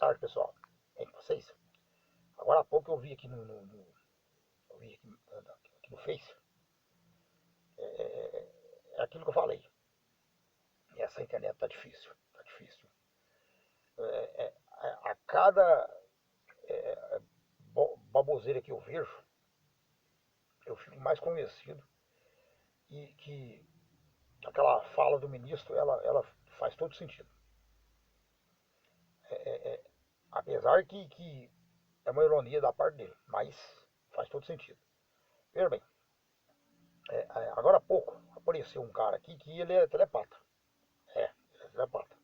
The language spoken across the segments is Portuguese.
tarde, pessoal. É com vocês. Agora há pouco eu vi aqui eu vi aqui no Face. É aquilo que eu falei. Essa internet tá difícil. Tá difícil. A cada baboseira que eu vejo, eu fico mais convencido e que aquela fala do ministro, ela faz todo sentido. Apesar que é uma ironia da parte dele, mas faz todo sentido. Veja bem, agora há pouco apareceu um cara aqui que ele é telepata. Ele é telepata.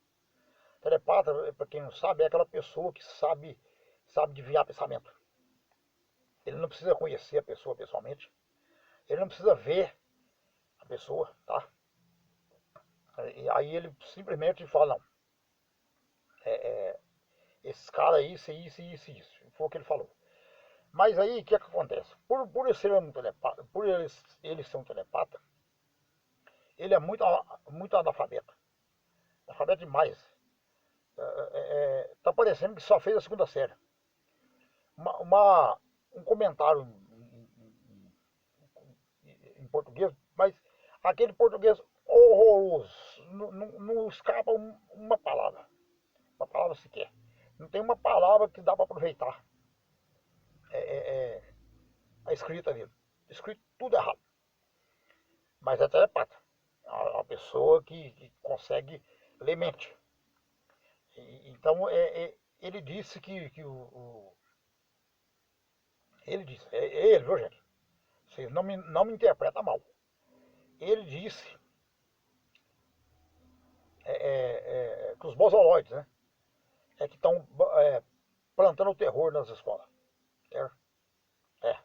Telepata, para quem não sabe, é aquela pessoa que sabe desviar pensamento. Ele não precisa conhecer a pessoa pessoalmente. Ele não precisa ver a pessoa, tá? E aí ele simplesmente fala, não, esses caras aí, isso. Foi o que ele falou. Mas aí, o que é que acontece? Por ele ser um telepata, por ele ser um telepata, ele é muito analfabeto. Analfabeto demais. Tá parecendo que só fez a segunda série. Um comentário em português, mas aquele português horroroso. Não escapa uma palavra. Uma palavra sequer. Não tem uma palavra que dá para aproveitar a escrita dele. Escrito tudo errado. Mas é telepata. A pessoa que consegue ler mente. Então ele disse que ele disse, é ele, viu gente? Vocês não me interpretam mal. Ele disse que os bosoloides, né? Que estão plantando o terror nas escolas. Certo? É.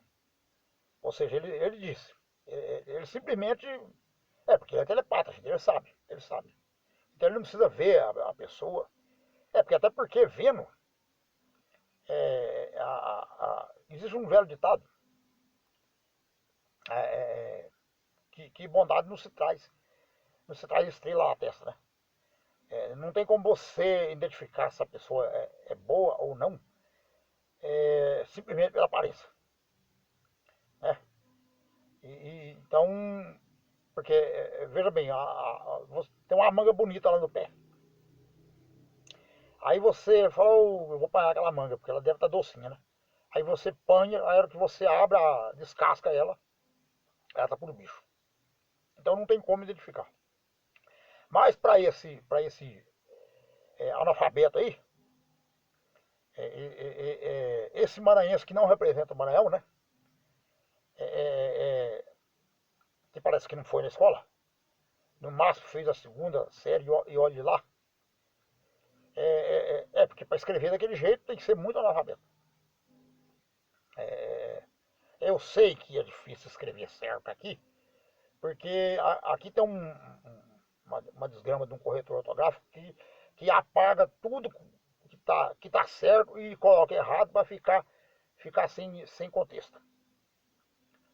Ou seja, ele disse. Ele simplesmente. Porque ele é telepata, gente, ele sabe. Ele sabe. Então ele não precisa ver a pessoa. Até porque vendo. Existe um velho ditado. Que bondade não se traz. Não se traz estrela à testa, né? Não tem como você identificar se a pessoa é boa ou não, simplesmente pela aparência. Né? Então, porque, veja bem, tem uma manga bonita lá no pé. Aí você fala, eu vou apanhar aquela manga, porque ela deve estar docinha, né? Aí você apanha, a hora que você abre, descasca ela tá por bicho. Então não tem como identificar. Mas para esse analfabeto aí, esse maranhense que não representa o Maranhão, né? Que parece que não foi na escola, no máximo fez a segunda série e olhe lá. Porque para escrever daquele jeito tem que ser muito analfabeto. Eu sei que é difícil escrever certo aqui, porque aqui tem uma desgrama de um corretor ortográfico que apaga tudo que tá certo e coloca errado para ficar sem contexto.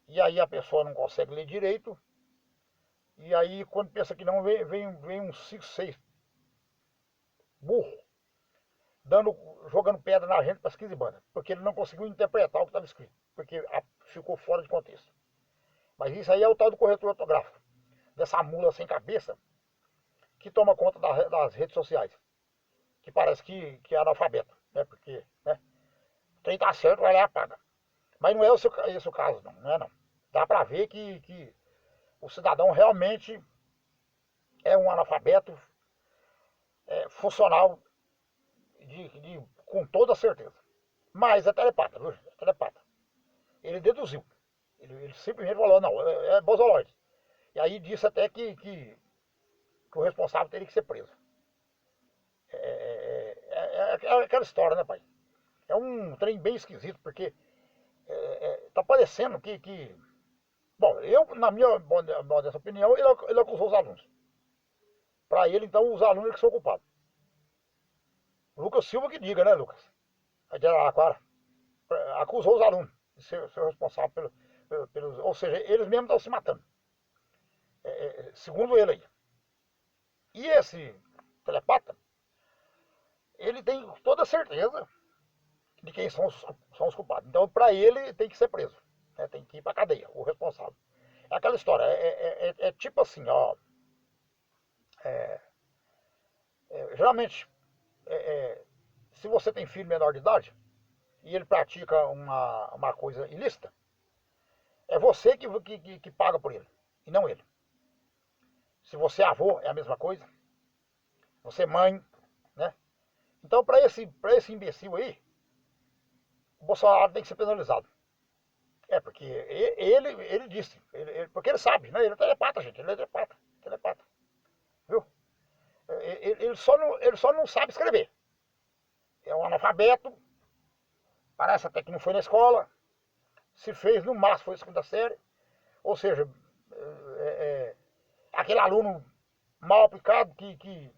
E aí a pessoa não consegue ler direito, e aí quando pensa que não, vem uns 5, 6 burro jogando pedra na gente para as 15 bandas, porque ele não conseguiu interpretar o que estava escrito, porque ficou fora de contexto. Mas isso aí é o tal do corretor ortográfico, dessa mula sem cabeça que toma conta das redes sociais, que parece que é analfabeto, né? Porque quem tá certo vai lá e apaga. Mas não é esse o caso, não é não. Dá para ver que o cidadão realmente é um analfabeto funcional com toda certeza. Mas é telepata, viu? É telepata. Ele deduziu. Ele simplesmente falou, não, é bosoloide. E aí disse até que o responsável teria que ser preso. É aquela história, né, pai? É um trem bem esquisito, porque tá parecendo que. Bom, na minha modesta opinião, ele acusou os alunos. Para ele, então, os alunos que são culpados. Lucas Silva que diga, né, Lucas? A de Araraquara. Acusou os alunos de ser responsável pelos. Ou seja, eles mesmos estão se matando. Segundo ele aí. E esse telepata, ele tem toda a certeza de quem são os culpados. Então, para ele, tem que ser preso. Né? Tem que ir para cadeia, o responsável. É aquela história, é tipo assim, ó. Geralmente, se você tem filho menor de idade e ele pratica uma coisa ilícita, é você que paga por ele, e não ele. Se você é avô, é a mesma coisa. Você é mãe, né? Então, para esse imbecil aí, o Bolsonaro tem que ser penalizado. Porque ele disse, porque ele sabe, né? Ele é telepata, gente, ele é telepata, viu? Ele só não sabe escrever. É um analfabeto, parece até que não foi na escola, se fez, no máximo foi a segunda série, ou seja, aquele aluno mal aplicado que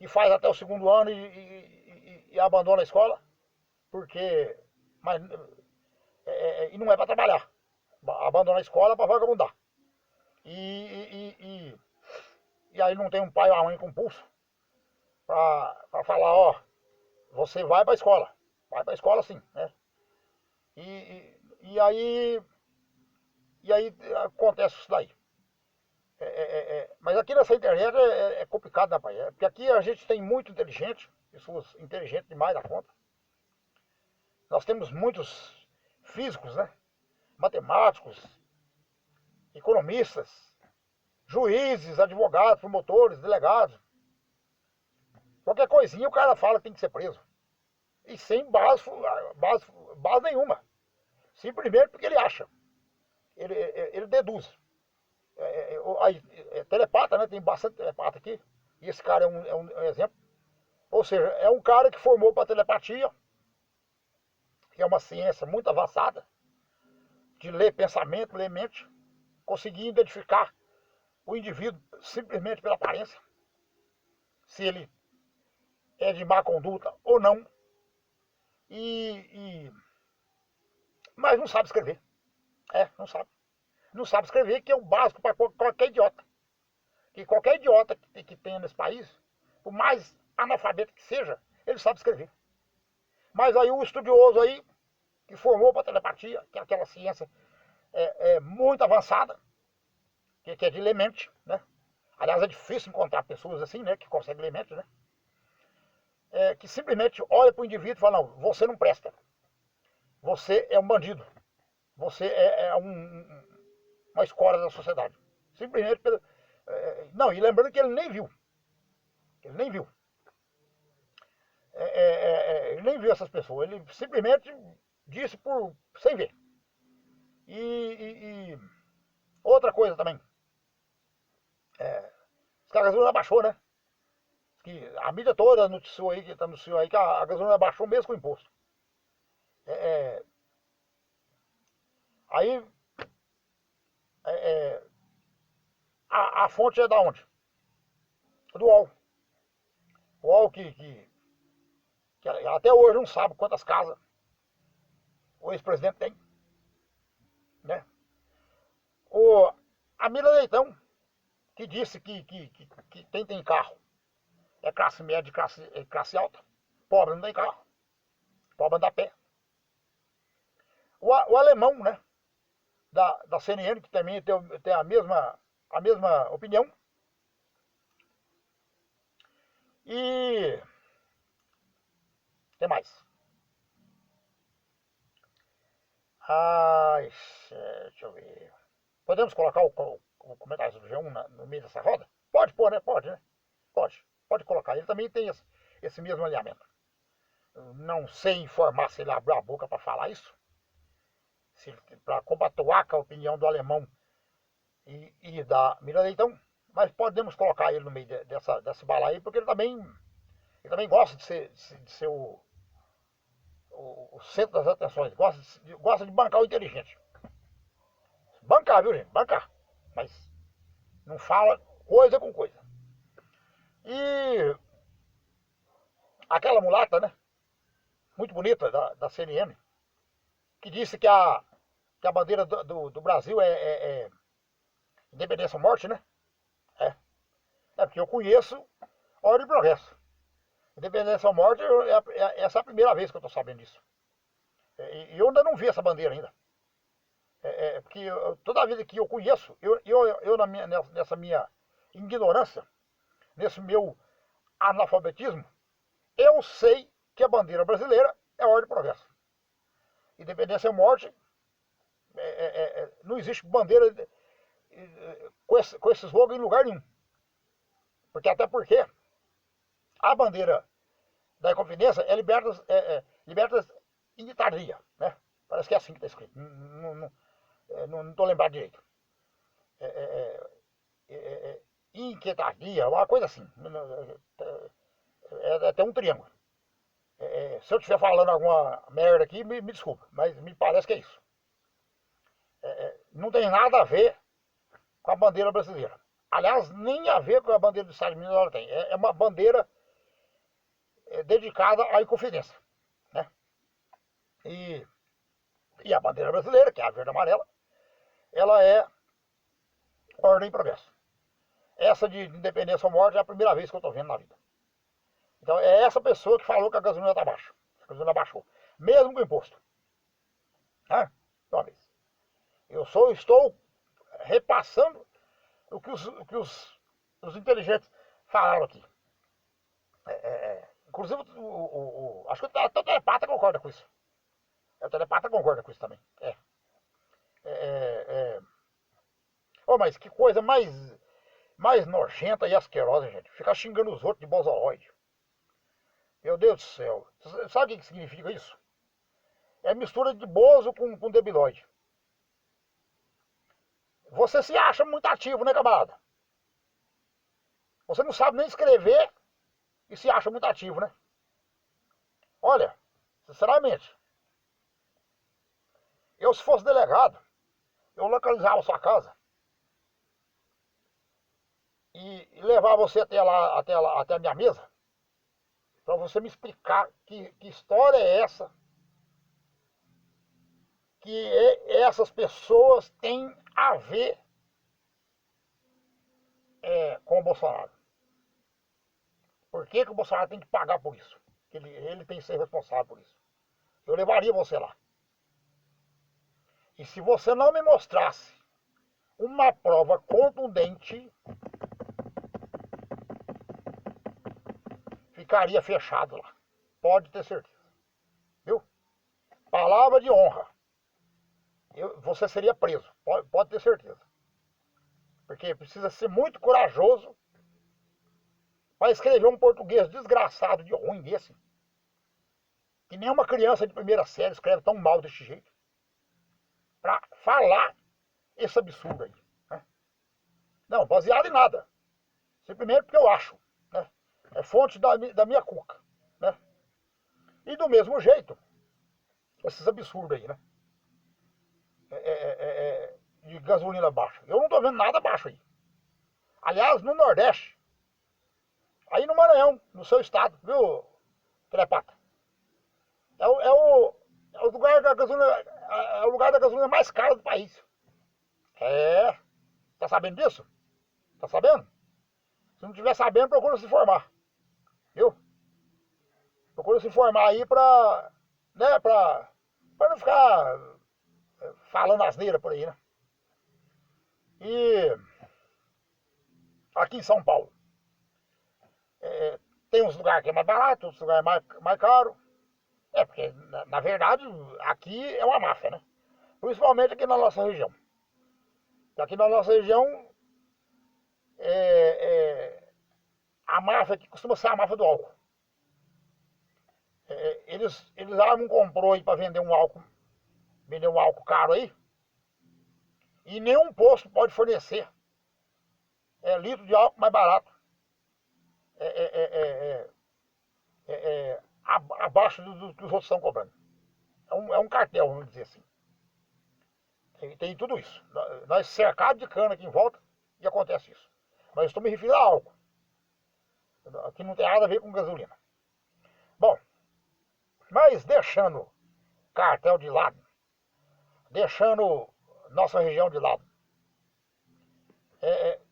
faz até o segundo ano e abandona a escola, porque mas, e não é para trabalhar, abandona a escola para vagabundar. E aí não tem um pai ou uma mãe com pulso para falar, ó, você vai para a escola sim, né? E, e aí acontece isso daí. Mas aqui nessa internet é complicado, né, pai? Porque aqui a gente tem muito inteligente, pessoas inteligentes demais da conta. Nós temos muitos físicos, né? Matemáticos, economistas, juízes, advogados, promotores, delegados. Qualquer coisinha o cara fala que tem que ser preso. E sem base nenhuma. Simplesmente porque ele acha. Ele deduz. Telepata, né? Tem bastante telepata aqui. E esse cara é um exemplo. Ou seja, é um cara que formou para telepatia, que é uma ciência muito avançada, de ler pensamento, ler mente, conseguir identificar o indivíduo simplesmente pela aparência, se ele é de má conduta ou não, mas não sabe escrever. Não sabe. Não sabe escrever, que é o básico para qualquer idiota. Que qualquer idiota que tenha nesse país, por mais analfabeto que seja, ele sabe escrever. Mas aí o estudioso aí, que formou para telepatia, que é aquela ciência muito avançada, que é de ler mente, né? Aliás, é difícil encontrar pessoas assim, né, que conseguem ler mente, né? Que simplesmente olha para o indivíduo e fala, não, você não presta. Você é um bandido. Você é uma escória da sociedade. Simplesmente pelo... não, e lembrando que ele nem viu. Ele nem viu. Ele nem viu essas pessoas. Ele simplesmente disse sem ver. E outra coisa também. A gasolina baixou, né? Que a mídia toda noticiou aí, que a gasolina baixou mesmo com o imposto. Aí a fonte é da onde? Do UOL. O UOL que até hoje não sabe quantas casas o ex-presidente tem. Né? A Mira Leitão, que disse que quem tem carro é classe média e classe alta. Pobre não tem carro. Pobre anda a pé. O alemão, né? Da CNN, que também tem a mesma opinião. E tem mais. Deixa eu ver. Podemos colocar o comentário do G1 no meio dessa roda? Pode pôr, né? Pode, né? Pode colocar. Ele também tem esse mesmo alinhamento. Eu não sei informar se ele abriu a boca para falar isso. Para compatuar com a opinião do alemão e da Mira Leitão. Mas podemos colocar ele no meio dessa bala aí, porque ele também gosta de ser o centro das atenções. Gosta de bancar o inteligente. Bancar, viu, gente? Bancar. Mas não fala coisa com coisa. E aquela mulata, né? Muito bonita da CNN, que disse que a bandeira do Brasil é independência ou morte, né? Porque eu conheço ordem e progresso. Independência ou morte, essa é a primeira vez que eu estou sabendo disso. E eu ainda não vi essa bandeira ainda. Porque toda a vida que eu conheço, nessa minha ignorância, nesse meu analfabetismo, eu sei que a bandeira brasileira é ordem e progresso. Independência ou morte, não existe bandeira com esse slogan em lugar nenhum. Até porque a bandeira da Inconfidência é libertas in tardia, né? Parece que é assim que está escrito. Não estou lembrado direito. Inquietadia, uma coisa assim. É até um triângulo. Se eu estiver falando alguma merda aqui, me desculpa, mas me parece que é isso. Não tem nada a ver com a bandeira brasileira. Aliás, nem a ver com a bandeira do Estado de Minas ela tem. É uma bandeira dedicada à Inconfidência, né? E a bandeira brasileira, que é a verde e amarela, ela é ordem e progresso. Essa de independência ou morte é a primeira vez que eu estou vendo na vida. Então é essa pessoa que falou que a gasolina está baixa. A gasolina baixou. Mesmo com o imposto. Uma vez. Eu só estou repassando o que os inteligentes falaram aqui. Inclusive, acho que até o telepata concorda com isso. O telepata concorda com isso também. Oh, mas que coisa mais nojenta e asquerosa, gente. Ficar xingando os outros de bozoloide. Meu Deus do céu. Sabe o que significa isso? É mistura de bozo com debilóide. Você se acha muito ativo, né, camarada? Você não sabe nem escrever e se acha muito ativo, né? Olha, sinceramente, eu se fosse delegado, eu localizava a sua casa e levava você até a minha mesa, para você me explicar que história é essa que essas pessoas têm a ver com o Bolsonaro. Por que o Bolsonaro tem que pagar por isso? Ele tem que ser responsável por isso. Eu levaria você lá. E se você não me mostrasse uma prova contundente, ficaria fechado lá. Pode ter certeza. Viu? Palavra de honra. Você seria preso. Pode ter certeza. Porque precisa ser muito corajoso para escrever um português desgraçado de ruim desse. Que nem uma criança de primeira série escreve tão mal desse jeito. Para falar esse absurdo aí. Né? Não, baseado em nada. Simplesmente porque eu acho. Né? É fonte da minha cuca. Né? E do mesmo jeito, esses absurdos aí, né? De gasolina baixa. Eu não tô vendo nada baixo aí. Aliás, no Nordeste, aí no Maranhão, no seu estado, viu, telepata? É o lugar da gasolina, é o lugar da gasolina mais caro do país. Tá sabendo disso? Tá sabendo? Se não tiver sabendo, procura se informar. Viu? Procura se informar aí né, pra não ficar falando asneira por aí, né? E aqui em São Paulo, tem uns lugares que é mais barato, outros lugares mais caro. Porque na verdade aqui é uma máfia, né? Principalmente aqui na nossa região. Aqui na nossa região, a máfia que costuma ser a máfia do álcool. Eles armam um comprou aí para vender um álcool caro aí, e nenhum posto pode fornecer litro de álcool mais barato, abaixo do que os outros estão cobrando. É um cartel, vamos dizer assim. Tem tudo isso. Nós cercados de cana aqui em volta e acontece isso. Mas eu estou me referindo a álcool. Aqui não tem nada a ver com gasolina. Bom, mas deixando cartel de lado, deixando nossa região de lado,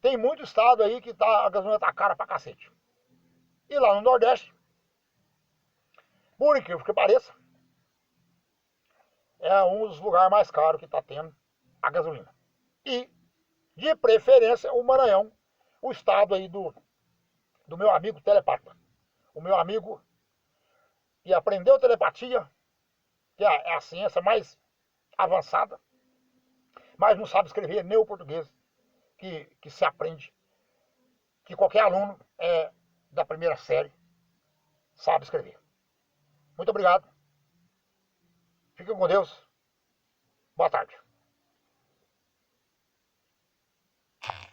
tem muito estado aí que a gasolina tá cara pra cacete. E lá no Nordeste, por incrível que pareça, é um dos lugares mais caros que está tendo a gasolina. E, de preferência, o Maranhão, o estado aí do meu amigo telepata. O meu amigo que aprendeu telepatia, que é a ciência mais avançada, mas não sabe escrever nem o português que se aprende, que qualquer aluno da primeira série sabe escrever. Muito obrigado. Fiquem com Deus. Boa tarde.